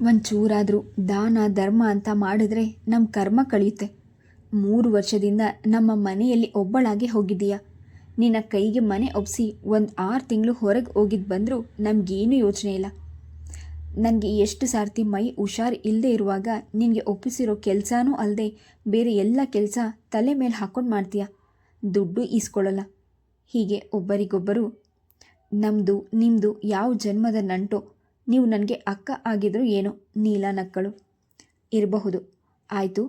ಒಂಚೂರಾದರೂ ದಾನ ಧರ್ಮ ಅಂತ ಮಾಡಿದ್ರೆ ನಮ್ಮ ಕರ್ಮ ಕಳೆಯುತ್ತೆ. 3 ವರ್ಷದಿಂದ ನಮ್ಮ ಮನೆಯಲ್ಲಿ ಒಬ್ಬಳಾಗೆ ಹೋಗಿದ್ದೀಯ. ನಿನ್ನ ಕೈಗೆ ಮನೆ ಒಪ್ಪಿಸಿ ಒಂದು 6 ತಿಂಗಳು ಹೊರಗೆ ಹೋಗಿದ್ದು ಬಂದರೂ ನಮಗೇನು ಯೋಚನೆ ಇಲ್ಲ. ನನಗೆ ಎಷ್ಟು ಸಾರ್ತಿ ಮೈ ಹುಷಾರು ಇಲ್ಲದೆ ಇರುವಾಗ ನಿನಗೆ ಒಪ್ಪಿಸಿರೋ ಕೆಲಸನೂ ಅಲ್ಲದೆ ಬೇರೆ ಎಲ್ಲ ಕೆಲಸ ತಲೆ ಮೇಲೆ ಹಾಕ್ಕೊಂಡು ಮಾಡ್ತೀಯ. ದುಡ್ಡು ಈಸ್ಕೊಳ್ಳಲ್ಲ. ಹೀಗೆ ಒಬ್ಬರಿಗೊಬ್ಬರು ನಮ್ಮದು ನಿಮ್ಮದು ಯಾವ ಜನ್ಮದ ನಂಟೋ. ನೀವು ನನಗೆ ಅಕ್ಕ ಆಗಿದ್ರು ಏನೋ. ನೀಲ ನಕ್ಕಳು. ಇರಬಹುದು. ಆಯಿತು,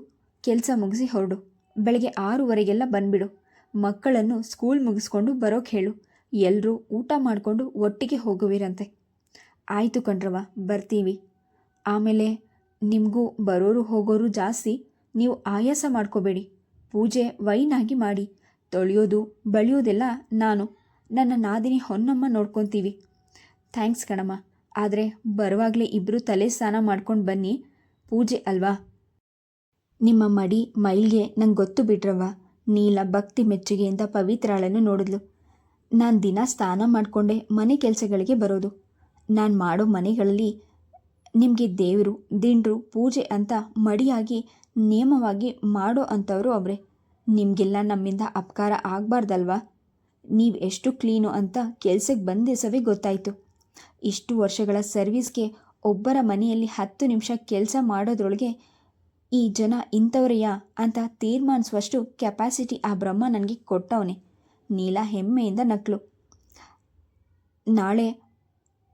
ಕೆಲಸ ಮುಗಿಸಿ ಹೊರಡು. ಬೆಳಗ್ಗೆ 6 ಗಂಟೆಗೆಲ್ಲ ಬಂದುಬಿಡು. ಮಕ್ಕಳನ್ನು ಸ್ಕೂಲ್ ಮುಗಿಸ್ಕೊಂಡು ಬರೋಕ್ಕೆ ಹೇಳು. ಎಲ್ಲರೂ ಊಟ ಮಾಡಿಕೊಂಡು ಒಟ್ಟಿಗೆ ಹೋಗುವಿರಂತೆ. ಆಯಿತು ಕಣ್ರವ, ಬರ್ತೀವಿ. ಆಮೇಲೆ ನಿಮಗೂ ಬರೋರು ಹೋಗೋರು ಜಾಸ್ತಿ. ನೀವು ಆಯಾಸ ಮಾಡ್ಕೋಬೇಡಿ. ಪೂಜೆ ವೈನಾಗಿ ಮಾಡಿ. ತೊಳೆಯೋದು ಬಳಿಯೋದೆಲ್ಲ ನಾನು, ನನ್ನ ನಾದಿನಿ ಹೊನ್ನಮ್ಮ ನೋಡ್ಕೊತೀವಿ. ಥ್ಯಾಂಕ್ಸ್ ಕಣಮ್ಮ. ಆದರೆ ಬರುವಾಗಲೇ ಇಬ್ಬರು ತಲೆ ಸ್ನಾನ ಮಾಡ್ಕೊಂಡು ಬನ್ನಿ. ಪೂಜೆ ಅಲ್ವಾ? ನಿಮ್ಮ ಮಡಿ ಮೈಲ್ಗೆ ನಂಗೆ ಗೊತ್ತು ಬಿಡ್ರವ್ವ. ನೀಲ ಭಕ್ತಿ ಮೆಚ್ಚುಗೆಯಿಂದ ಪವಿತ್ರಾಳನ್ನು ನೋಡಿದ್ಲು. ನಾನು ದಿನ ಸ್ನಾನ ಮಾಡಿಕೊಂಡೆ ಮನೆ ಕೆಲಸಗಳಿಗೆ ಬರೋದು. ನಾನು ಮಾಡೋ ಮನೆಗಳಲ್ಲಿ ನಿಮಗೆ ದೇವರು ದಿಂಡ್ರು ಪೂಜೆ ಅಂತ ಮಡಿಯಾಗಿ ನೇಮವಾಗಿ ಮಾಡೋ ಅಂಥವ್ರು ಅವರೇ. ನಿಮಗೆಲ್ಲ ನಮ್ಮಿಂದ ಅಪಕಾರ ಆಗಬಾರ್ದಲ್ವಾ? ನೀವು ಎಷ್ಟು ಕ್ಲೀನು ಅಂತ ಕೆಲಸಕ್ಕೆ ಬಂದಿಸವೇ ಗೊತ್ತಾಯಿತು. ಇಷ್ಟು ವರ್ಷಗಳ ಸರ್ವೀಸ್ಗೆ ಒಬ್ಬರ ಮನೆಯಲ್ಲಿ 10 ನಿಮಿಷ ಕೆಲಸ ಮಾಡೋದ್ರೊಳಗೆ ಈ ಜನ ಇಂಥವ್ರೆಯಾ ಅಂತ ತೀರ್ಮಾನಿಸುವಷ್ಟು ಕೆಪಾಸಿಟಿ ಆ ಬ್ರಹ್ಮ ನನಗೆ ಕೊಟ್ಟವನೆ. ನೀಲ ಹೆಮ್ಮೆಯಿಂದ ನಕ್ಳು. ನಾಳೆ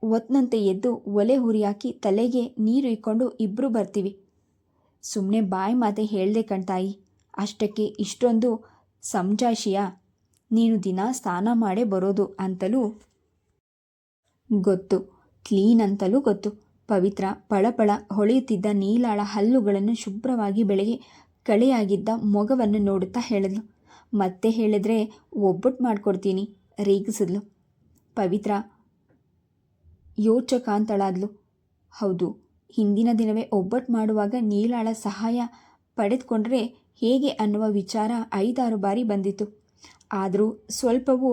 ಒತ್ನಂತೆ ಎದ್ದು ಒಲೆ ಹುರಿ ಹಾಕಿ ತಲೆಗೆ ನೀರು ಇಕ್ಕೊಂಡು ಇಬ್ಬರು ಬರ್ತೀವಿ. ಸುಮ್ಮನೆ ಬಾಯಿ ಮಾತೆ ಹೇಳ್ದೆ ಕಣ್ತಾಯಿ. ಅಷ್ಟಕ್ಕೆ ಇಷ್ಟೊಂದು ಸಮಜಾಯಿಷಿಯಾ? ನೀನು ದಿನ ಸ್ನಾನ ಮಾಡೇ ಬರೋದು ಅಂತಲೂ ಗೊತ್ತು, ಕ್ಲೀನ್ ಅಂತಲೂ ಗೊತ್ತು. ಪವಿತ್ರ ಪಳಪಳ ಹೊಳೆಯುತ್ತಿದ್ದ ನೀಲಾಳ ಹಲ್ಲುಗಳನ್ನು ಶುಭ್ರವಾಗಿ ಬೆಳಗ್ಗೆ ಕಳೆಯಾಗಿದ್ದ ಮೊಗವನ್ನು ನೋಡುತ್ತಾ ಹೇಳಿದ್ಲು. ಮತ್ತೆ ಹೇಳಿದ್ರೆ ಒಬ್ಬಟ್ಟು ಮಾಡಿಕೊಡ್ತೀನಿ ರೇಗಿಸಿದ್ಲು. ಪವಿತ್ರ ಯೋಚಕಾಂತಳಾದ್ಲು. ಹೌದು, ಹಿಂದಿನ ದಿನವೇ ಒಬ್ಬಟ್ಟು ಮಾಡುವಾಗ ನೀಲಾಳ ಸಹಾಯ ಪಡೆದುಕೊಂಡ್ರೆ ಹೇಗೆ ಅನ್ನುವ ವಿಚಾರ 5-6 ಬಾರಿ ಬಂದಿತ್ತು. ಆದರೂ ಸ್ವಲ್ಪವೂ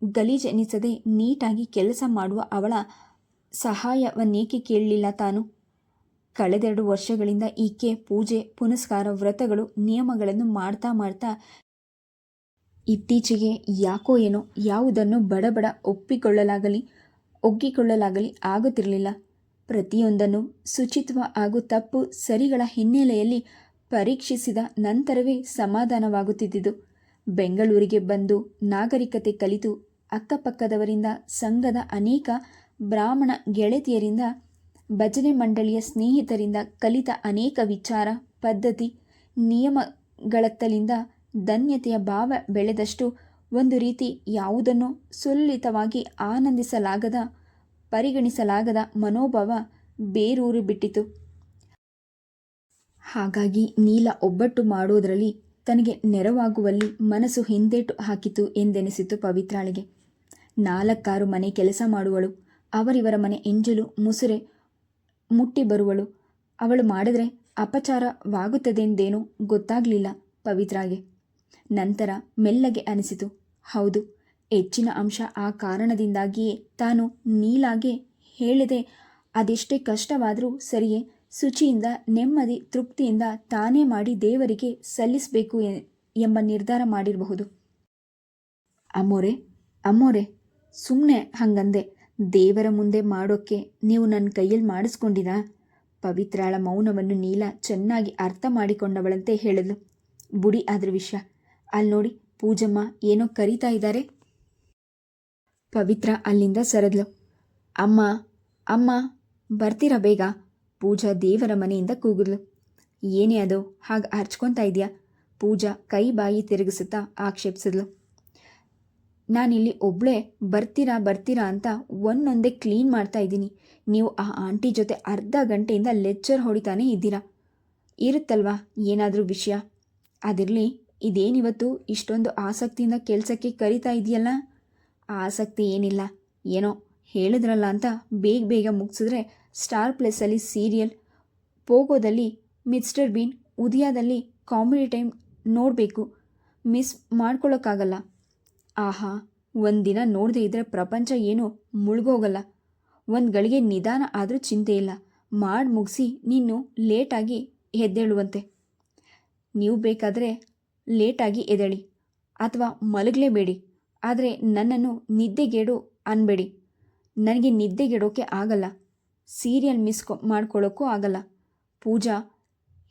ಗಲೀಜೆನಿಸದೆ ನೀಟಾಗಿ ಕೆಲಸ ಮಾಡುವ ಅವಳ ಸಹಾಯವನ್ನೇಕೆ ಕೇಳಲಿಲ್ಲ ತಾನು? ಕಳೆದೆರಡು ವರ್ಷಗಳಿಂದ ಈಕೆ ಪೂಜೆ ಪುನಸ್ಕಾರ ವ್ರತಗಳು ನಿಯಮಗಳನ್ನು ಮಾಡ್ತಾ ಇತ್ತೀಚೆಗೆ ಯಾಕೋ ಏನೋ ಯಾವುದನ್ನು ಬಡಬಡ ಒಗ್ಗಿಕೊಳ್ಳಲಾಗಲಿ ಆಗುತ್ತಿರಲಿಲ್ಲ. ಪ್ರತಿಯೊಂದನ್ನು ಶುಚಿತ್ವ ಹಾಗೂ ತಪ್ಪು ಸರಿಗಳ ಹಿನ್ನೆಲೆಯಲ್ಲಿ ಪರೀಕ್ಷಿಸಿದ ನಂತರವೇ ಸಮಾಧಾನವಾಗುತ್ತಿದ್ದುದು. ಬೆಂಗಳೂರಿಗೆ ಬಂದು ನಾಗರಿಕತೆ ಕಲಿತು ಅಕ್ಕಪಕ್ಕದವರಿಂದ, ಸಂಘದ ಅನೇಕ ಬ್ರಾಹ್ಮಣ ಗೆಳತಿಯರಿಂದ, ಭಜನೆ ಮಂಡಳಿಯ ಸ್ನೇಹಿತರಿಂದ ಕಲಿತ ಅನೇಕ ವಿಚಾರ ಪದ್ಧತಿ ನಿಯಮಗಳತ್ತಲಿಂದ ಧನ್ಯತೆಯ ಭಾವ ಬೆಳೆದಷ್ಟು ಒಂದು ರೀತಿ ಯಾವುದನ್ನು ಸುಲಲಿತವಾಗಿ ಪರಿಗಣಿಸಲಾಗದ ಮನೋಭಾವ ಬೇರೂರಿ ಬಿಟ್ಟಿತು. ಹಾಗಾಗಿ ನೀಲ ಒಬ್ಬಟ್ಟು ಮಾಡೋದರಲ್ಲಿ ತನಗೆ ನೆರವಾಗುವಲ್ಲಿ ಮನಸ್ಸು ಹಿಂದೇಟು ಹಾಕಿತು ಎಂದೆನಿಸಿತು ಪವಿತ್ರಾಳಿಗೆ. 4-6 ಮನೆ ಕೆಲಸ ಮಾಡುವಳು. ಅವರಿವರ ಮನೆ ಎಂಜಲು ಮುಸುರೆ ಮುಟ್ಟಿ ಬರುವಳು. ಅವಳು ಮಾಡಿದ್ರೆ ಅಪಚಾರವಾಗುತ್ತದೆಂದೇನೋ ಗೊತ್ತಾಗಲಿಲ್ಲ ಪವಿತ್ರಾಗೆ. ನಂತರ ಮೆಲ್ಲಗೆ ಅನಿಸಿತು, ಹೌದು, ಹೆಚ್ಚಿನ ಅಂಶ ಆ ಕಾರಣದಿಂದಾಗಿಯೇ ತಾನು ನೀಲಾಗೆ ಹೇಳಿದೆ. ಅದೆಷ್ಟೇ ಕಷ್ಟವಾದರೂ ಸರಿಯೇ, ಶುಚಿಯಿಂದ ನೆಮ್ಮದಿ ತೃಪ್ತಿಯಿಂದ ತಾನೇ ಮಾಡಿ ದೇವರಿಗೆ ಸಲ್ಲಿಸಬೇಕು ಎಂಬ ನಿರ್ಧಾರ ಮಾಡಿರಬಹುದು. ಅಮ್ಮೋರೆ ಸುಮ್ಮನೆ ಹಂಗಂದೆ. ದೇವರ ಮುಂದೆ ಮಾಡೋಕ್ಕೆ ನೀವು ನನ್ನ ಕೈಯಲ್ಲಿ ಮಾಡಿಸ್ಕೊಂಡಿರಾ? ಪವಿತ್ರಾಳ ಮೌನವನ್ನು ನೀಲ ಚೆನ್ನಾಗಿ ಅರ್ಥ ಮಾಡಿಕೊಂಡವಳಂತೆ ಹೇಳಿದ್ಲು. ಬುಡಿ ಆದ್ರ ವಿಷಯ. ಅಲ್ಲಿ ನೋಡಿ, ಪೂಜಮ್ಮ ಏನೋ ಕರೀತಾ ಇದ್ದಾರೆ. ಪವಿತ್ರ ಅಲ್ಲಿಂದ ಸರದ್ಲು. ಅಮ್ಮ ಬರ್ತೀರಾ ಬೇಗ? ಪೂಜಾ ದೇವರ ಮನೆಯಿಂದ ಕೂಗಿದ್ಲು. ಏನೇ ಅದು ಹಾಗೆ ಹರ್ಚ್ಕೊತಾ ಇದೆಯಾ? ಪೂಜಾ ಕೈ ಬಾಯಿ ತಿರುಗಿಸುತ್ತಾ ಆಕ್ಷೇಪಿಸಿದ್ಲು. ನಾನಿಲ್ಲಿ ಒಬ್ಬಳೇ ಬರ್ತೀರಾ ಅಂತ ಒಂದೊಂದೇ ಕ್ಲೀನ್ ಮಾಡ್ತಾ ಇದ್ದೀನಿ. ನೀವು ಆ ಆಂಟಿ ಜೊತೆ ಅರ್ಧ ಗಂಟೆಯಿಂದ ಲೆಕ್ಚರ್ ಹೊಡಿತಾನೇ ಇದ್ದೀರಾ. ಇರುತ್ತಲ್ವಾ ಏನಾದರೂ ವಿಷಯ? ಅದಿರಲಿ, ಇದೇನಿವತ್ತು ಇಷ್ಟೊಂದು ಆಸಕ್ತಿಯಿಂದ ಕೆಲಸಕ್ಕೆ ಕರಿತಾ ಇದೆಯಲ್ಲ? ಆಸಕ್ತಿ ಏನಿಲ್ಲ, ಏನೋ ಹೇಳಿದ್ರಲ್ಲ ಅಂತ ಬೇಗ ಮುಗಿಸಿದ್ರೆ ಸ್ಟಾರ್ ಪ್ಲಸ್ಸಲ್ಲಿ ಸೀರಿಯಲ್, ಪೋಗೋದಲ್ಲಿ ಮಿಸ್ಟರ್ ಬೀನ್, ಉದಯದಲ್ಲಿ ಕಾಮಿಡಿ ಟೈಮ್ ನೋಡಬೇಕು. ಮಿಸ್ ಮಾಡ್ಕೊಳ್ಳೋಕ್ಕಾಗಲ್ಲ. ಆಹಾ, ಒಂದಿನ ನೋಡದೇ ಇದ್ದರೆ ಪ್ರಪಂಚ ಏನೋ ಮುಳುಗೋಗಲ್ಲ. ಒಂದು ಗಳಿಗೆ ನಿಧಾನ ಆದರೂ ಚಿಂತೆ ಇಲ್ಲ. ಮಾಡಿ ಮುಗಿಸಿ ನೀನು ಲೇಟಾಗಿ ಎದ್ದೇಳುವಂತೆ. ನೀವು ಬೇಕಾದರೆ ಲೇಟಾಗಿ ಎದ್ದೇಳಿ ಅಥವಾ ಮಲಗಲೇಬೇಡಿ, ಆದರೆ ನನ್ನನ್ನು ನಿದ್ದೆಗೇಡು ಅನ್ಬೇಡಿ. ನನಗೆ ನಿದ್ದೆಗೆಡೋಕ್ಕೆ ಆಗಲ್ಲ, ಸೀರಿಯಲ್ ಮಾಡ್ಕೊಳ್ಳೋಕ್ಕೂ ಆಗಲ್ಲ. ಪೂಜಾ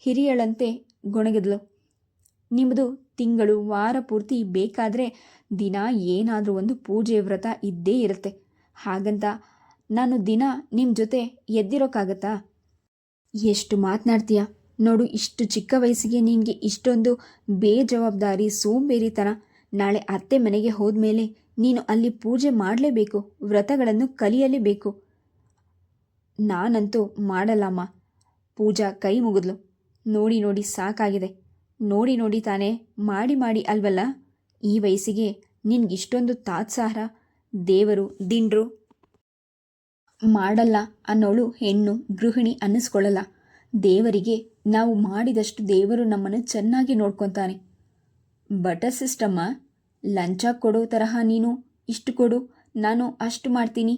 ಹಿರಿಯಳಂತೆ ಗೊಣಗಿದ್ಲು. ನಿಮ್ಮದು ತಿಂಗಳು ವಾರ ಪೂರ್ತಿ ಬೇಕಾದರೆ ದಿನ ಏನಾದರೂ ಒಂದು ಪೂಜೆ ವ್ರತ ಇದ್ದೇ ಇರುತ್ತೆ. ಹಾಗಂತ ನಾನು ದಿನ ನಿಮ್ಮ ಜೊತೆ ಎದ್ದಿರೋಕ್ಕಾಗತ್ತಾ? ಎಷ್ಟು ಮಾತನಾಡ್ತೀಯ ನೋಡು, ಇಷ್ಟು ಚಿಕ್ಕ ವಯಸ್ಸಿಗೆ ನಿನಗೆ ಇಷ್ಟೊಂದು ಬೇಜವಾಬ್ದಾರಿ ಸೋಂಬೇರಿತನ. ನಾಳೆ ಅತ್ತೆ ಮನೆಗೆ ಹೋದ್ಮೇಲೆ ನೀನು ಅಲ್ಲಿ ಪೂಜೆ ಮಾಡಲೇಬೇಕು, ವ್ರತಗಳನ್ನು ಕಲಿಯಲೇಬೇಕು. ನಾನಂತೂ ಮಾಡಲ್ಲಮ್ಮ. ಪೂಜಾ ಕೈ ಮುಗಿದ್ಲು. ನೋಡಿ ನೋಡಿ ಸಾಕಾಗಿದೆ. ನೋಡಿ ನೋಡಿ ತಾನೇ ಮಾಡಿ ಮಾಡಿ ಅಲ್ವಲ್ಲ ಈ ವಯಸ್ಸಿಗೆ ನಿನ್ಗಿಷ್ಟೊಂದು ತಾತ್ಸಾರ. ದೇವರು ದಿಂಡ್ರು ಮಾಡಲ್ಲ ಅನ್ನೋಳು ಹೆಣ್ಣು ಗೃಹಿಣಿ ಅನ್ನಿಸ್ಕೊಳ್ಳಲ್ಲ. ದೇವರಿಗೆ ನಾವು ಮಾಡಿದಷ್ಟು ದೇವರು ನಮ್ಮನ್ನು ಚೆನ್ನಾಗಿ ನೋಡ್ಕೊತಾನೆ. ಬಟರ್ ಸಿಸ್ಟಮ್ಮ, ಲಂಚ ಕೊಡೋ ತರಹ ನೀನು ಇಷ್ಟು ಕೊಡು ನಾನು ಅಷ್ಟು ಮಾಡ್ತೀನಿ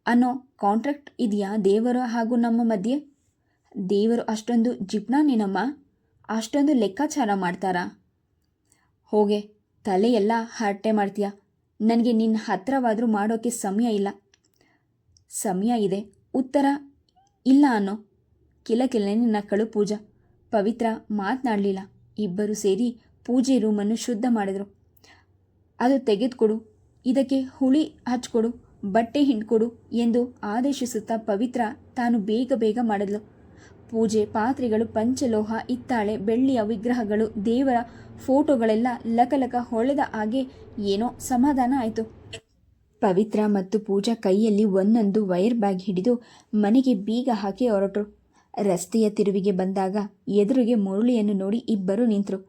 ಅನ್ನೋ ಕಾಂಟ್ರಾಕ್ಟ್ ಇದೆಯಾ ದೇವರು ಹಾಗೂ ನಮ್ಮ ಮಧ್ಯೆ? ದೇವರು ಅಷ್ಟೊಂದು ಜಿಪ್ನಾನೇನಮ್ಮ? ಅಷ್ಟೊಂದು ಲೆಕ್ಕಾಚಾರ ಮಾಡ್ತಾರಾ? ಹೋಗೆ, ತಲೆಯೆಲ್ಲ ಹರಟೆ ಮಾಡ್ತೀಯ. ನನಗೆ ನಿನ್ನ ಹತ್ರವಾದರೂ ಮಾಡೋಕ್ಕೆ ಸಮಯ ಇಲ್ಲ. ಸಮಯ ಇದೆ, ಉತ್ತರ ಇಲ್ಲ ಅನ್ನೋ. ಕಿಲಕಿಲನೆ ನಕ್ಕಳು ಪೂಜಾ. ಪವಿತ್ರ ಮಾತನಾಡಲಿಲ್ಲ. ಇಬ್ಬರು ಸೇರಿ ಪೂಜೆ ರೂಮನ್ನು ಶುದ್ಧ ಮಾಡಿದರು. ಅದು ತೆಗೆದುಕೊಡು, ಇದಕ್ಕೆ ಹುಳಿ ಹಚ್ಕೊಡು, ಬಟ್ಟೆ ಹಿಂಡ್ಕೊಡು ಎಂದು ಆದೇಶಿಸುತ್ತಾ ಪವಿತ್ರ ತಾನು ಬೇಗ ಬೇಗ ಮಾಡಿದ್ಲು. ಪೂಜೆ ಪಾತ್ರೆಗಳು, ಪಂಚಲೋಹ, ಹಿತ್ತಾಳೆ, ಬೆಳ್ಳಿಯ ವಿಗ್ರಹಗಳು, ದೇವರ ಫೋಟೋಗಳೆಲ್ಲ ಲಕಲಕ ಹೊಳೆದ ಹಾಗೆ ಏನೋ ಸಮಾಧಾನ ಆಯಿತು. ಪವಿತ್ರ ಮತ್ತು ಪೂಜಾ ಕೈಯಲ್ಲಿ ಒಂದೊಂದು ವೈರ್ ಬ್ಯಾಗ್ ಹಿಡಿದು ಮನೆಗೆ ಬೀಗ ಹಾಕಿ ಹೊರಟರು. ರಸ್ತೆಯ ತಿರುವಿಗೆ ಬಂದಾಗ ಎದುರಿಗೆ ಮುರಳಿಯನ್ನು ನೋಡಿ ಇಬ್ಬರು ನಿಂತರು.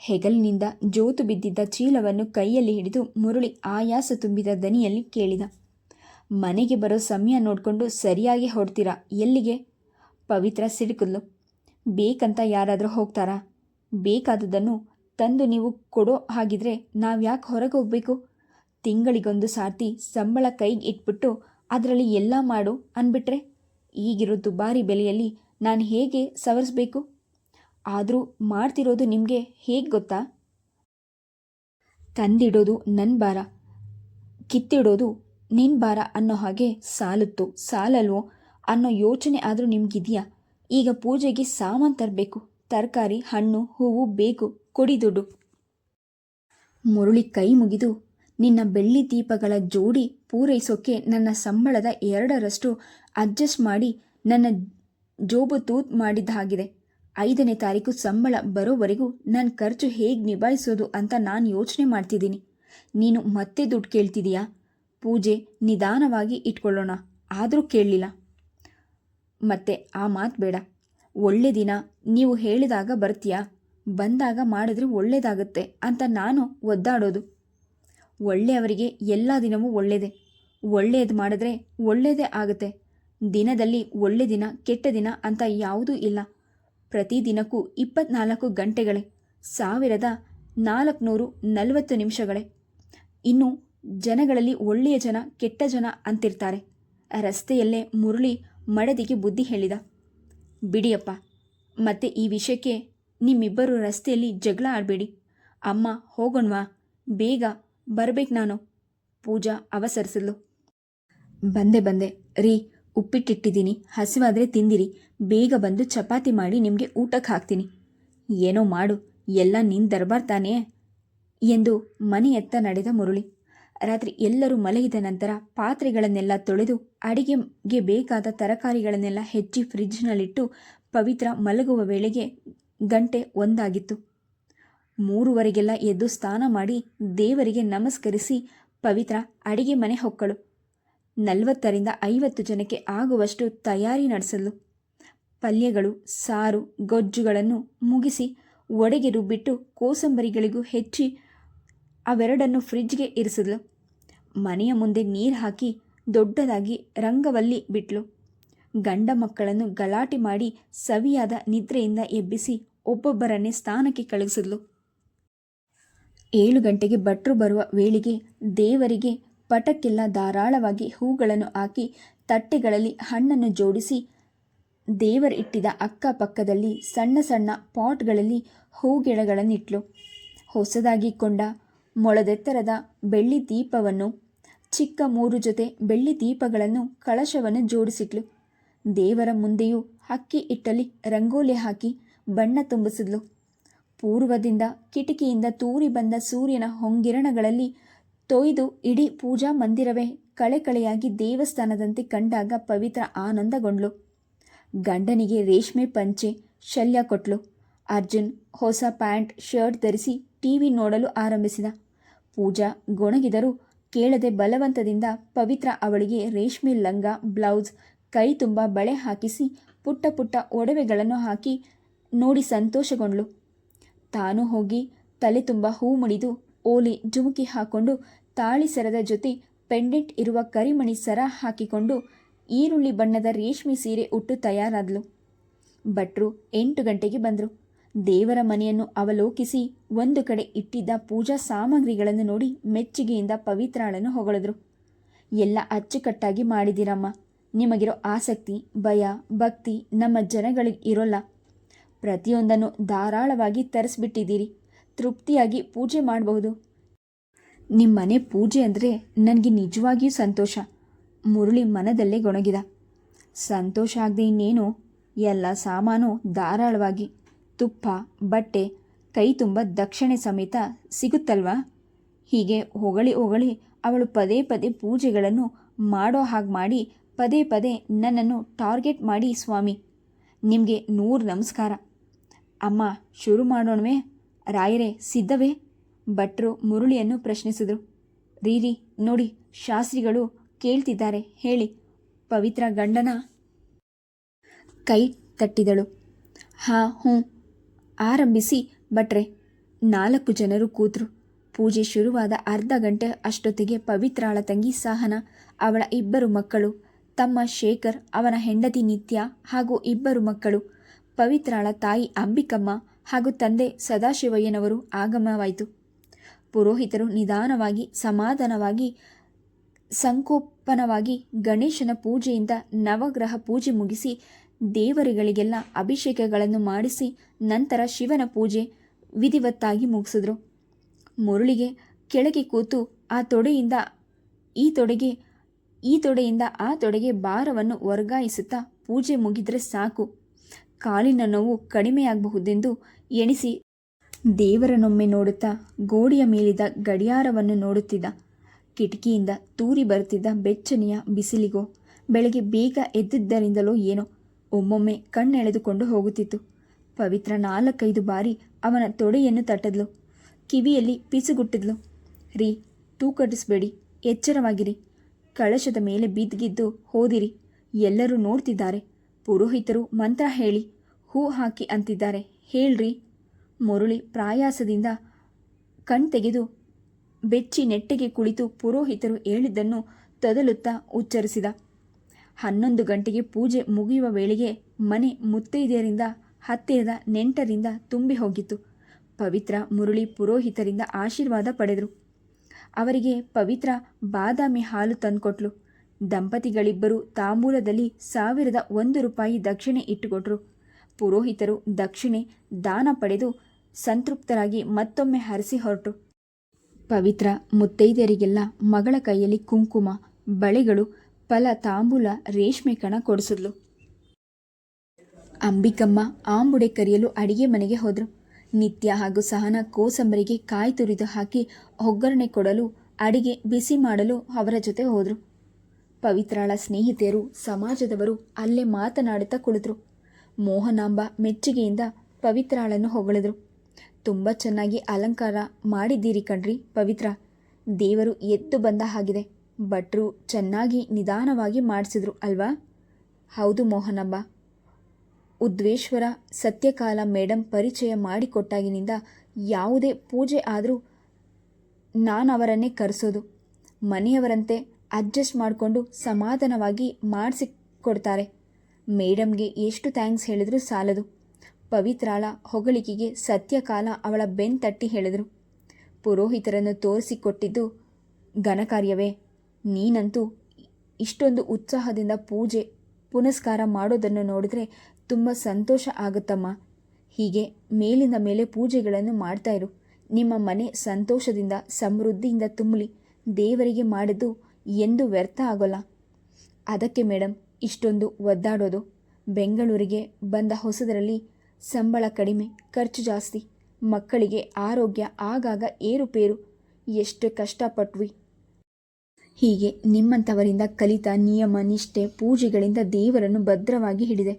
ಹೆಗಲಿನಿಂದ ಜೋತು ಬಿದ್ದಿದ್ದ ಚೀಲವನ್ನು ಕೈಯಲ್ಲಿ ಹಿಡಿದು ಮುರಳಿ ಆಯಾಸ ತುಂಬಿದ ದನಿಯಲ್ಲಿ ಕೇಳಿದ, ಮನೆಗೆ ಬರೋ ಸಮಯ ನೋಡಿಕೊಂಡು ಸರಿಯಾಗಿ ಹೊಡ್ತೀರಾ? ಎಲ್ಲಿಗೆ? ಪವಿತ್ರ ಸಿಡುಕಿದ್ಲು. ಬೇಕಂತ ಯಾರಾದರೂ ಹೋಗ್ತಾರಾ? ಬೇಕಾದುದನ್ನು ತಂದು ನೀವು ಕೊಡೋ ಹಾಗಿದ್ರೆ ನಾವ್ಯಾಕೆ ಹೊರಗೆ ಹೋಗಬೇಕು? ತಿಂಗಳಿಗೊಂದು ಸಾರ್ತಿ ಸಂಬಳ ಕೈಗೆ ಇಟ್ಬಿಟ್ಟು ಅದರಲ್ಲಿ ಎಲ್ಲ ಮಾಡು ಅಂದ್ಬಿಟ್ರೆ ಈಗಿರೋ ದುಬಾರಿ ಬೆಲೆಯಲ್ಲಿ ನಾನು ಹೇಗೆ ಸವರಿಸಬೇಕು? ಆದರೂ ಮಾಡ್ತಿರೋದು ನಿಮಗೆ ಹೇಗೆ ಗೊತ್ತಾ? ತಂದಿಡೋದು ನನ್ನ ಭಾರ, ಕಿತ್ತಿಡೋದು ನಿನ್ನ ಭಾರ ಅನ್ನೋ ಹಾಗೆ ಸಾಲುತ್ತೋ ಸಾಲಲ್ವೋ ಅನ್ನೋ ಯೋಚನೆ ಆದರೂ ನಿಮಗಿದೆಯಾ? ಈಗ ಪೂಜೆಗೆ ಸಾಮಾನು ತರಬೇಕು, ತರಕಾರಿ, ಹಣ್ಣು, ಹೂವು ಬೇಕು, ಕೊಡಿ ದುಡ್ಡು. ಮುರಳಿ ಕೈ ಮುಗಿದು, ನಿನ್ನ ಬೆಳ್ಳಿ ದೀಪಗಳ ಜೋಡಿ ಪೂರೈಸೋಕ್ಕೆ ನನ್ನ ಸಂಬಳದ 2ರಷ್ಟು ಅಡ್ಜಸ್ಟ್ ಮಾಡಿ ನನ್ನ ಜೋಬು ತೂತ್ ಮಾಡಿದ್ದ ಹಾಗಿದೆ. 5ನೇ ತಾರೀಕು ಸಂಬಳ ಬರೋವರೆಗೂ ನನ್ನ ಖರ್ಚು ಹೇಗೆ ನಿಭಾಯಿಸೋದು ಅಂತ ನಾನು ಯೋಚನೆ ಮಾಡ್ತಿದ್ದೀನಿ. ನೀನು ಮತ್ತೆ ದುಡ್ಡು ಕೇಳ್ತಿದೀಯಾ? ಪೂಜೆ ನಿಧಾನವಾಗಿ ಇಟ್ಕೊಳ್ಳೋಣ, ಆದರೂ ಕೇಳಲಿಲ್ಲ. ಮತ್ತೆ ಆ ಮಾತು ಬೇಡ. ಒಳ್ಳೆ ದಿನ ನೀವು ಹೇಳಿದಾಗ ಬರ್ತೀಯಾ? ಬಂದಾಗ ಮಾಡಿದ್ರೆ ಒಳ್ಳೆಯದಾಗುತ್ತೆ ಅಂತ ನಾನು ಒದ್ದಾಡೋದು. ಒಳ್ಳೆಯವರಿಗೆ ಎಲ್ಲ ದಿನವೂ ಒಳ್ಳೆಯದೇ. ಒಳ್ಳೆಯದು ಮಾಡಿದ್ರೆ ಒಳ್ಳೆಯದೇ ಆಗುತ್ತೆ. ದಿನದಲ್ಲಿ ಒಳ್ಳೆ ದಿನ ಕೆಟ್ಟ ದಿನ ಅಂತ ಯಾವುದೂ ಇಲ್ಲ. ಪ್ರತಿ ದಿನಕ್ಕೂ 24 ಗಂಟೆಗಳೇ, 1440 ನಿಮಿಷಗಳೇ. ಇನ್ನು ಜನಗಳಲ್ಲಿ ಒಳ್ಳೆಯ ಜನ ಕೆಟ್ಟ ಜನ ಅಂತಿರ್ತಾರೆ. ರಸ್ತೆಯಲ್ಲೇ ಮುರಳಿ ಮಡದಿಗೆ ಬುದ್ಧಿ ಹೇಳಿದ. ಬಿಡಿಯಪ್ಪ, ಮತ್ತೆ ಈ ವಿಷಯಕ್ಕೆ ನಿಮ್ಮಿಬ್ಬರು ರಸ್ತೆಯಲ್ಲಿ ಜಗಳ ಆಡಬೇಡಿ. ಅಮ್ಮ ಹೋಗೋಣವಾ? ಬೇಗ ಬರಬೇಕು ನಾನು. ಪೂಜಾ ಅವಸರಿಸಿದ್ಲು. ಬಂದೆ ರೀ, ಉಪ್ಪಿಟ್ಟಿಟ್ಟಿದ್ದೀನಿ, ಹಸಿವಾದರೆ ತಿಂದಿರಿ. ಬೇಗ ಬಂದು ಚಪಾತಿ ಮಾಡಿ ನಿಮಗೆ ಊಟಕ್ಕೆ ಹಾಕ್ತೀನಿ. ಏನೋ ಮಾಡು, ಎಲ್ಲ ನಿನ್ನ ದರ್ಬಾರ್ ತಾನೇ ಎಂದು ಮನೆಯತ್ತ ನಡೆದ ಮುರಳಿ. ರಾತ್ರಿ ಎಲ್ಲರೂ ಮಲಗಿದ ನಂತರ ಪಾತ್ರೆಗಳನ್ನೆಲ್ಲ ತೊಳೆದು ಅಡಿಗೆಗೆ ಬೇಕಾದ ತರಕಾರಿಗಳನ್ನೆಲ್ಲ ಹೆಚ್ಚಿ ಫ್ರಿಡ್ಜ್ನಲ್ಲಿಟ್ಟು ಪವಿತ್ರ ಮಲಗುವ ವೇಳೆಗೆ 1 ಆಗಿತ್ತು. 3:15ಗೆಲ್ಲ ಎದ್ದು ಸ್ನಾನ ಮಾಡಿ ದೇವರಿಗೆ ನಮಸ್ಕರಿಸಿ ಪವಿತ್ರ ಅಡಿಗೆ ಮನೆ ಹೊಕ್ಕಳು. 40ರಿಂದ 50 ಜನಕ್ಕೆ ಆಗುವಷ್ಟು ತಯಾರಿ ನಡೆಸಲು ಪಲ್ಯಗಳು, ಸಾರು, ಗೊಜ್ಜುಗಳನ್ನು ಮುಗಿಸಿ ಒಡೆಗೆ ರುಬ್ಬಿಟ್ಟು ಕೋಸಂಬರಿಗಳಿಗೂ ಹೆಚ್ಚಿ ಅವೆರಡನ್ನು ಫ್ರಿಡ್ಜ್ಗೆ ಇರಿಸಿದ್ಲು. ಮನೆಯ ಮುಂದೆ ನೀರು ಹಾಕಿ ದೊಡ್ಡದಾಗಿ ರಂಗವಲ್ಲಿ ಬಿಟ್ಲು. ಗಂಡ ಮಕ್ಕಳನ್ನು ಗಲಾಟೆ ಮಾಡಿ ಸವಿಯಾದ ನಿದ್ರೆಯಿಂದ ಎಬ್ಬಿಸಿ ಒಬ್ಬೊಬ್ಬರನ್ನೇ ಸ್ನಾನಕ್ಕೆ ಕಳುಹಿಸಿದ್ಲು. 7 ಗಂಟೆಗೆ ಭಟ್ರು ಬರುವ ವೇಳೆಗೆ ದೇವರಿಗೆ ಪಟಕ್ಕೆಲ್ಲ ಧಾರಾಳವಾಗಿ ಹೂಗಳನ್ನು ಹಾಕಿ ತಟ್ಟೆಗಳಲ್ಲಿ ಹಣ್ಣನ್ನು ಜೋಡಿಸಿ ದೇವರ ಇಟ್ಟಿದ್ದ ಅಕ್ಕಪಕ್ಕದಲ್ಲಿ ಸಣ್ಣ ಸಣ್ಣ ಪಾಟ್ಗಳಲ್ಲಿ ಹೂಗಿಡಗಳನ್ನಿಟ್ಲು. ಹೊಸದಾಗಿ ಕೊಂಡ ಮೊಳದೆತ್ತರದ ಬೆಳ್ಳಿ ದೀಪವನ್ನು, ಚಿಕ್ಕ 3 ಜೊತೆ ಬೆಳ್ಳಿ ದೀಪಗಳನ್ನು, ಕಳಶವನ್ನು ಜೋಡಿಸಿಟ್ಲು. ದೇವರ ಮುಂದೆಯೂ ಅಕ್ಕಿ ಹಿಟ್ಟಲ್ಲಿ ರಂಗೋಲಿ ಹಾಕಿ ಬಣ್ಣ ತುಂಬಿಸಿದ್ಲು. ಪೂರ್ವದಿಂದ ಕಿಟಕಿಯಿಂದ ತೂರಿ ಬಂದ ಸೂರ್ಯನ ಹೊಂಗಿರಣಗಳಲ್ಲಿ ತೊಯ್ದು ಇಡೀ ಪೂಜಾ ಮಂದಿರವೇ ಕಳೆಕಳೆಯಾಗಿ ದೇವಸ್ಥಾನದಂತೆ ಕಂಡಾಗ ಪವಿತ್ರ ಆನಂದಗೊಂಡ್ಳು. ಗಂಡನಿಗೆ ರೇಷ್ಮೆ ಪಂಚೆ ಶಲ್ಯ ಕೊಟ್ಲು. ಅರ್ಜುನ್ ಹೊಸ ಪ್ಯಾಂಟ್ ಶರ್ಟ್ ಧರಿಸಿ ಟಿವಿ ನೋಡಲು ಆರಂಭಿಸಿದ. ಪೂಜಾ ಗೊಣಗಿದರೂ ಕೇಳದೆ ಬಲವಂತದಿಂದ ಪವಿತ್ರ ಅವಳಿಗೆ ರೇಷ್ಮೆ ಲಂಗ, ಬ್ಲೌಸ್, ಕೈ ತುಂಬ ಬಳೆ ಹಾಕಿಸಿ ಪುಟ್ಟ ಪುಟ್ಟ ಒಡವೆಗಳನ್ನು ಹಾಕಿ ನೋಡಿ ಸಂತೋಷಗೊಂಡ್ಳು. ತಾನು ಹೋಗಿ ತಲೆ ತುಂಬ ಹೂ ಮುಡಿದು ಓಲೆ ಜುಮುಕಿ ಹಾಕೊಂಡು ತಾಳಿ ಸರದ ಜೊತೆ ಪೆಂಡೆಂಟ್ ಇರುವ ಕರಿಮಣಿ ಸರ ಹಾಕಿಕೊಂಡು ಈರುಳ್ಳಿ ಬಣ್ಣದ ರೇಷ್ಮೆ ಸೀರೆ ಉಟ್ಟು ತಯಾರಾದ್ಲು. ಭಟ್ರು 8 ಗಂಟೆಗೆ ಬಂದರು. ದೇವರ ಮನೆಯನ್ನು ಅವಲೋಕಿಸಿ ಒಂದು ಕಡೆ ಇಟ್ಟಿದ್ದ ಪೂಜಾ ಸಾಮಗ್ರಿಗಳನ್ನು ನೋಡಿ ಮೆಚ್ಚುಗೆಯಿಂದ ಪವಿತ್ರಾಳನ್ನು ಹೊಗಳಿದ್ರು. ಎಲ್ಲ ಅಚ್ಚುಕಟ್ಟಾಗಿ ಮಾಡಿದಿರಮ್ಮ. ನಿಮಗಿರೋ ಆಸಕ್ತಿ, ಭಯ, ಭಕ್ತಿ ನಮ್ಮ ಜನಗಳಿಗೆ ಇರೋಲ್ಲ. ಪ್ರತಿಯೊಂದನ್ನು ಧಾರಾಳವಾಗಿ ತರಿಸ್ಬಿಟ್ಟಿದ್ದೀರಿ. ತೃಪ್ತಿಯಾಗಿ ಪೂಜೆ ಮಾಡಬಹುದು. ನಿಮ್ಮ ಮನೆ ಪೂಜೆ ಅಂದರೆ ನನಗೆ ನಿಜವಾಗಿಯೂ ಸಂತೋಷ. ಮುರಳಿ ಮನದಲ್ಲೇ ಗೊಣಗಿದ. ಸಂತೋಷ ಆಗದೆ ಇನ್ನೇನು, ಎಲ್ಲ ಸಾಮಾನು ಧಾರಾಳವಾಗಿ, ತುಪ್ಪ, ಬಟ್ಟೆ, ಕೈ ತುಂಬ ದಕ್ಷಿಣೆ ಸಮೇತ ಸಿಗುತ್ತಲ್ವಾ? ಹೀಗೆ ಹೊಗಳಿ ಹೊಗಳಿ ಅವಳು ಪದೇ ಪದೇ ಪೂಜೆಗಳನ್ನು ಮಾಡೋ ಹಾಗೆ ಮಾಡಿ ಪದೇ ಪದೇ ನನ್ನನ್ನು ಟಾರ್ಗೆಟ್ ಮಾಡಿ, ಸ್ವಾಮಿ ನಿಮಗೆ 100 ನಮಸ್ಕಾರ. ಅಮ್ಮ ಶುರು ಮಾಡೋಣವೇ? ರಾಯರೇ ಸಿದ್ಧವೇ? ಭಟ್ರು ಮುರಳಿಯನ್ನು ಪ್ರಶ್ನಿಸಿದರು. ರೀ ನೋಡಿ, ಶಾಸ್ತ್ರಿಗಳು ಕೇಳ್ತಿದ್ದಾರೆ, ಹೇಳಿ. ಪವಿತ್ರ ಗಂಡನ ಕೈ ತಟ್ಟಿದಳು. ಹಾಂ ಹ್ಞೂ ಆರಂಭಿಸಿ ಭಟ್ರೆ. 4 ಜನರು ಕೂತರು. ಪೂಜೆ ಶುರುವಾದ ಅರ್ಧ ಗಂಟೆ ಅಷ್ಟೊತ್ತಿಗೆ ಪವಿತ್ರಾಳ ತಂಗಿ ಸಹನ, ಅವಳ 2 ಮಕ್ಕಳು, ತಮ್ಮ ಶೇಖರ್, ಅವನ ಹೆಂಡತಿ ನಿತ್ಯ ಹಾಗೂ 2 ಮಕ್ಕಳು, ಪವಿತ್ರಾಳ ತಾಯಿ ಅಂಬಿಕಮ್ಮ ಹಾಗೂ ತಂದೆ ಸದಾಶಿವಯ್ಯನವರು ಆಗಮನವಾಯಿತು. ಪುರೋಹಿತರು ನಿಧಾನವಾಗಿ ಸಮಾಧಾನವಾಗಿ ಸಂಕೋಪನವಾಗಿ ಗಣೇಶನ ಪೂಜೆಯಿಂದ ನವಗ್ರಹ ಪೂಜೆ ಮುಗಿಸಿ ದೇವರುಗಳಿಗೆಲ್ಲ ಅಭಿಷೇಕಗಳನ್ನು ಮಾಡಿಸಿ ನಂತರ ಶಿವನ ಪೂಜೆ ವಿಧಿವತ್ತಾಗಿ ಮುಗಿಸಿದ್ರು. ಮುರಳಿಗೆ ಕೆಳಗೆ ಕೂತು ಆ ತೊಡೆಯಿಂದ ಈ ತೊಡೆಯಿಂದ ಆ ತೊಡೆಗೆ ಭಾರವನ್ನು ವರ್ಗಾಯಿಸುತ್ತಾ ಪೂಜೆ ಮುಗಿದ್ರೆ ಸಾಕು, ಕಾಲಿನ ನೋವು ಕಡಿಮೆಯಾಗಬಹುದೆಂದು ಎಣಿಸಿ ದೇವರನೊಮ್ಮೆ ನೋಡುತ್ತಾ ಗೋಡೆಯ ಮೇಲಿದ್ದ ಗಡಿಯಾರವನ್ನು ನೋಡುತ್ತಿದ್ದ. ಕಿಟಕಿಯಿಂದ ತೂರಿ ಬರುತ್ತಿದ್ದ ಬೆಚ್ಚನೆಯ ಬಿಸಿಲಿಗೋ ಬೆಳಗ್ಗೆ ಬೇಗ ಎದ್ದಿದ್ದರಿಂದಲೋ ಏನೋ ಒಮ್ಮೊಮ್ಮೆ ಕಣ್ಣೆಳೆದುಕೊಂಡು ಹೋಗುತ್ತಿತ್ತು. ಪವಿತ್ರ 4-5 ಬಾರಿ ಅವನ ತೊಡೆಯನ್ನು ತಟ್ಟದ್ಲು. ಕಿವಿಯಲ್ಲಿ ಪಿಸುಗುಟ್ಟಿದ್ಲು. ರೀ, ತೂಕಡಿಸ್ಬೇಡಿ, ಎಚ್ಚರವಾಗಿರಿ. ಕಳಶದ ಮೇಲೆ ಬಿದ್ದಿದ್ದು ಹೋದಿರಿ. ಎಲ್ಲರೂ ನೋಡ್ತಿದ್ದಾರೆ. ಪುರೋಹಿತರು ಮಂತ್ರ ಹೇಳಿ ಹೂ ಹಾಕಿ ಅಂತಿದ್ದಾರೆ, ಹೇಳ್ರಿ. ಮುರಳಿ ಪ್ರಾಯಾಸದಿಂದ ಕಣ್ತೆಗೆದು ಬೆಚ್ಚಿ ನೆಟ್ಟಗೆ ಕುಳಿತು ಪುರೋಹಿತರು ಹೇಳಿದ್ದನ್ನು ತೊದಲುತ್ತಾ ಉಚ್ಚರಿಸಿದ. 11 ಗಂಟೆಗೆ ಪೂಜೆ ಮುಗಿಯುವ ವೇಳೆಗೆ ಮನೆ ಮುತ್ತೈದೆಯರಿಂದ, ಹತ್ತಿರದ ನೆಂಟರಿಂದ ತುಂಬಿ ಹೋಗಿತ್ತು. ಪವಿತ್ರ ಮುರಳಿ ಪುರೋಹಿತರಿಂದ ಆಶೀರ್ವಾದ ಪಡೆದರು. ಅವರಿಗೆ ಪವಿತ್ರ ಬಾದಾಮಿ ಹಾಲು ತಂದುಕೊಟ್ಲು. ದಂಪತಿಗಳಿಬ್ಬರು ತಾಂಬೂಲದಲ್ಲಿ 1001 ರೂಪಾಯಿ ದಕ್ಷಿಣೆ ಇಟ್ಟುಕೊಟ್ರು. ಪುರೋಹಿತರು ದಕ್ಷಿಣೆ ದಾನ ಪಡೆದು ಸಂತೃಪ್ತರಾಗಿ ಮತ್ತೊಮ್ಮೆ ಹರಿಸಿ ಹೊರಟು. ಪವಿತ್ರ ಮುತ್ತೈದೆಯರಿಗೆಲ್ಲ ಮಗಳ ಕೈಯಲ್ಲಿ ಕುಂಕುಮ, ಬಳೆಗಳು, ಫಲ, ತಾಂಬೂಲ, ರೇಷ್ಮೆ ಕಣ ಕೊಡಿಸಿದ್ಲು. ಅಂಬಿಕಮ್ಮ ಆಂಬುಡೆ ಕರಿಯಲು ಅಡಿಗೆ ಮನೆಗೆ ಹೋದರು. ನಿತ್ಯ ಹಾಗೂ ಸಹನ ಕೋಸಂಬರಿಗೆ ಕಾಯಿ ತುರಿದು ಹಾಕಿ ಒಗ್ಗರಣೆ ಕೊಡಲು, ಅಡಿಗೆ ಬಿಸಿ ಮಾಡಲು ಅವರ ಜೊತೆ ಹೋದರು. ಪವಿತ್ರಾಳ ಸ್ನೇಹಿತೆಯರು, ಸಮಾಜದವರು ಅಲ್ಲೇ ಮಾತನಾಡುತ್ತಾ ಕುಳಿತರು. ಮೋಹನಾಂಬ ಮೆಚ್ಚುಗೆಯಿಂದ ಪವಿತ್ರಾಳನ್ನು ಹೊಗಳಿದ್ರು. ತುಂಬ ಚೆನ್ನಾಗಿ ಅಲಂಕಾರ ಮಾಡಿದ್ದೀರಿ ಕಣ್ರಿ ಪವಿತ್ರ. ದೇವರು ಎದ್ದು ಬಂದ ಹಾಗಿದೆ. ಭಟ್ರು ಚೆನ್ನಾಗಿ ನಿಧಾನವಾಗಿ ಮಾಡಿಸಿದ್ರು ಅಲ್ವಾ? ಹೌದು ಮೋಹನಾಂಬ. ಉದ್ವೇಶ್ವರ ಸತ್ಯಕಾಲ ಮೇಡಮ್ ಪರಿಚಯ ಮಾಡಿಕೊಟ್ಟಾಗಿನಿಂದ ಯಾವುದೇ ಪೂಜೆ ಆದರೂ ನಾನವರನ್ನೇ ಕರೆಸೋದು. ಮನೆಯವರಂತೆ ಅಡ್ಜಸ್ಟ್ ಮಾಡಿಕೊಂಡು ಸಮಾಧಾನವಾಗಿ ಮಾಡಿಸಿಕೊಡ್ತಾರೆ. ಮೇಡಮ್ಗೆ ಎಷ್ಟು ಥ್ಯಾಂಕ್ಸ್ ಹೇಳಿದರೂ ಸಾಲದು. ಪವಿತ್ರಾಳ ಹೊಗಳಿಕೆಗೆ ಸತ್ಯಕಾಲ ಅವಳ ಬೆನ್ ತಟ್ಟಿ ಹೇಳಿದರು. ಪುರೋಹಿತರನ್ನು ತೋರಿಸಿಕೊಟ್ಟಿದ್ದು ಘನಕಾರ್ಯವೇ. ನೀನಂತೂ ಇಷ್ಟೊಂದು ಉತ್ಸಾಹದಿಂದ ಪುನಸ್ಕಾರ ಮಾಡೋದನ್ನು ನೋಡಿದ್ರೆ ತುಂಬ ಸಂತೋಷ ಆಗುತ್ತಮ್ಮ. ಹೀಗೆ ಮೇಲಿಂದ ಮೇಲೆ ಪೂಜೆಗಳನ್ನು ಮಾಡ್ತಾ ಇರು. ನಿಮ್ಮ ಮನೆ ಸಂತೋಷದಿಂದ ಸಮೃದ್ಧಿಯಿಂದ ತುಂಬಲಿ. ದೇವರಿಗೆ ಮಾಡಿದ್ದು ಎಂದು ವ್ಯರ್ಥ ಆಗೋಲ್ಲ. ಅದಕ್ಕೆ ಮೇಡಮ್ ಇಷ್ಟೊಂದು ಒದ್ದಾಡೋದು. ಬೆಂಗಳೂರಿಗೆ ಬಂದ ಹೊಸದರಲ್ಲಿ ಸಂಬಳ ಕಡಿಮೆ, ಖರ್ಚು ಜಾಸ್ತಿ, ಮಕ್ಕಳಿಗೆ ಆರೋಗ್ಯ ಆಗಾಗ ಏರುಪೇರು, ಎಷ್ಟು ಕಷ್ಟಪಟ್ವಿ. ಹೀಗೆ ನಿಮ್ಮಂಥವರಿಂದ ಕಲಿತ ನಿಯಮ ನಿಷ್ಠೆ ಪೂಜೆಗಳಿಂದ ದೇವರನ್ನು ಭದ್ರವಾಗಿ ಹಿಡಿದೆ.